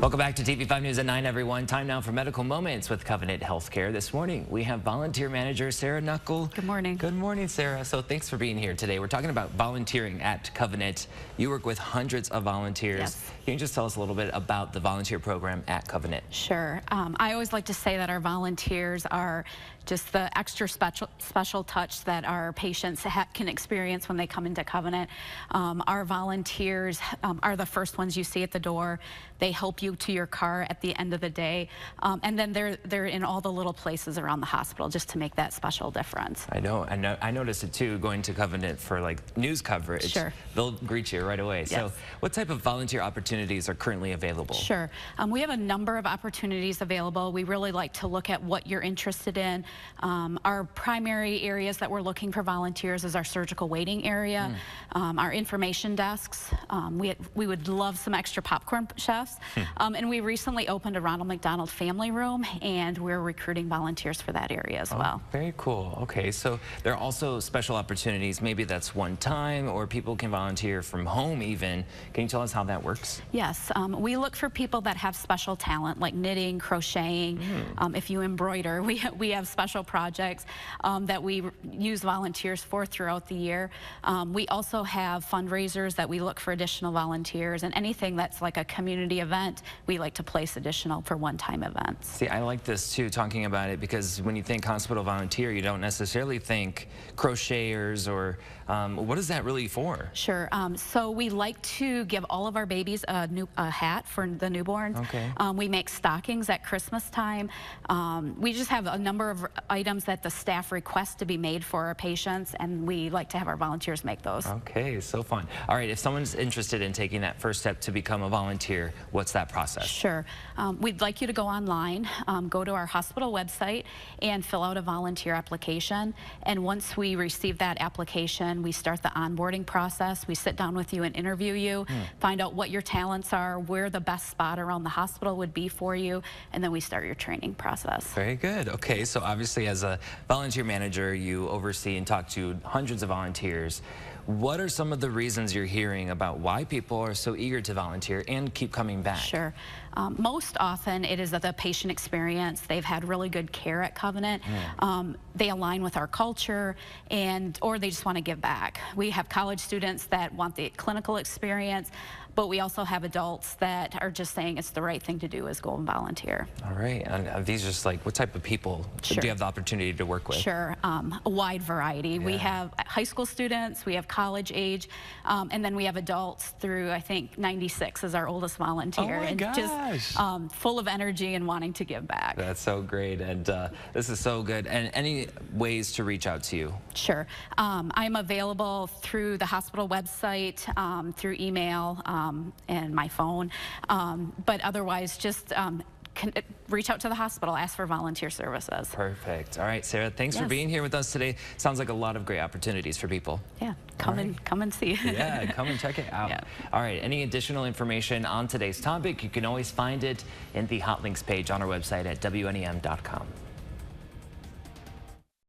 Welcome back to TV5 News at 9, everyone. Time now for Medical Moments with Covenant Healthcare. This morning, we have volunteer manager Sarah Knuckle. Good morning. Good morning, Sarah. So thanks for being here today. We're talking about volunteering at Covenant. You work with hundreds of volunteers. Yes. Can you just tell us a little bit about the volunteer program at Covenant? Sure. I always like to say that our volunteers are just the extra special touch that our patients can experience when they come into Covenant. Our volunteers are the first ones you see at the door. They help you to your car at the end of the day, and then they're in all the little places around the hospital just to make that special difference. I know. I noticed it too, going to Covenant for like news coverage. Sure. They'll greet you right away. Yes. So what type of volunteer opportunities are currently available? Sure. We have a number of opportunities available. We really like to look at what you're interested in. Our primary areas that we're looking for volunteers is our surgical waiting area, our information desks. We would love some extra popcorn chefs. And we recently opened a Ronald McDonald Family Room, and we're recruiting volunteers for that area as well. Very cool. Okay, so there are also special opportunities. Maybe that's one time, or people can volunteer from home even. Can you tell us how that works? Yes, we look for people that have special talent like knitting, crocheting. If you embroider, we have special projects that we use volunteers for throughout the year. We also have fundraisers that we look for additional volunteers, and anything that's like a community event, we like to place additional for one-time events. See, I like this too, talking about it, because when you think hospital volunteer, you don't necessarily think crocheters or what is that really for? Sure. So we like to give all of our babies a hat for the newborns. Okay. We make stockings at Christmas time. We just have a number of items that the staff request to be made for our patients, and we like to have our volunteers make those. Okay, so fun. All right, if someone's interested in taking that first step to become a volunteer, what's that process? Sure. We'd like you to go online, go to our hospital website, and fill out a volunteer application. And once we receive that application, we start the onboarding process. We sit down with you and interview you, find out what your talents are, where the best spot around the hospital would be for you, and then we start your training process. Very good. Okay, so obviously as a volunteer manager, you oversee and talk to hundreds of volunteers. What are some of the reasons you're hearing about why people are so eager to volunteer and keep coming back? Sure. Most often it is the patient experience. They've had really good care at Covenant. They align with our culture, or they just want to give back. We have college students that want the clinical experience, but we also have adults that are just saying it's the right thing to do is go and volunteer. All right. And these are just like, what type of people do you have the opportunity to work with? Sure. A wide variety. Yeah. We have high school students, we have college age, and then we have adults through, I think, 96 is our oldest volunteer. Oh my gosh. Just full of energy and wanting to give back. That's so great. And this is so good. And any ways to reach out to you? Sure. I'm available through the hospital website, through email, and my phone, but otherwise just reach out to the hospital, ask for volunteer services. Perfect. All right, Sarah, thanks for being here with us today. Sounds like a lot of great opportunities for people. Yeah, come and see. Yeah, come and check it out. Yeah. All right, any additional information on today's topic, you can always find it in the hot links page on our website at WNEM.com.